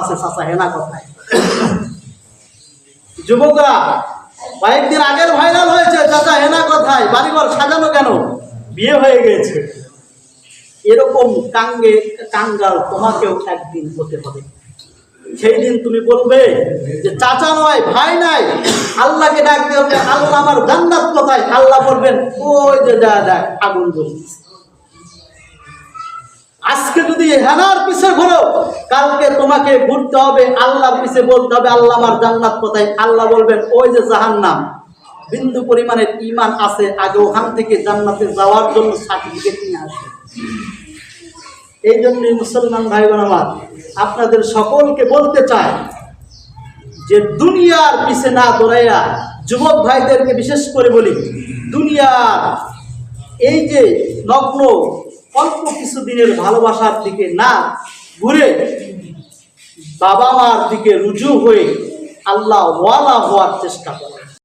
আছে চাচা হেনা কোথায়? যুবকরা কয়েকদিন আগের ভাইরাল হয়েছে, চাচা হেনা কোথায়, বাড়িঘর সাজানো কেন, বিয়ে হয়ে গেছে। এরকম কাঙ্গাল তোমাকেও একদিন হতে হবে। সেই দিন তুমি বলবে যে চাচা নয়, ভাই নাই, আল্লাহকে ডাক দেবে, আল্লাহ আমার জান্নাত কোথায়? আল্লাহ বলবেন ওই যে দেখ আগুন জ্বলছে। আজকে যদি হেনার পিছে ঘোরো, কালকে তোমাকে ঘুরতে হবে আল্লাহর পিছে, বলতে হবে আল্লাহ আমার জান্নাত কোথায়? আল্লাহ বলবেন ওই যে জাহান্নাম। বিন্দু পরিমাণের ঈমান আছে, আগে ওখান থেকে জান্নাতে যাওয়ার জন্য সার্টিফিকেট নিয়ে আসে। এই জন্যই মুসলমান ভাই বোন আমার, আপনাদের সকলকে বলতে চাই যে দুনিয়ার পিছে না দৌড়াইয়া, যুবক ভাইদেরকে বিশেষ করে বলি, দুনিয়ার এই যে নগ্ন অল্প কিছুদিনের ভালোবাসার দিকে না ঘুরে বাবা মার দিকে রুজু হয়ে আল্লাহ ওয়ালা হওয়ার চেষ্টা করে।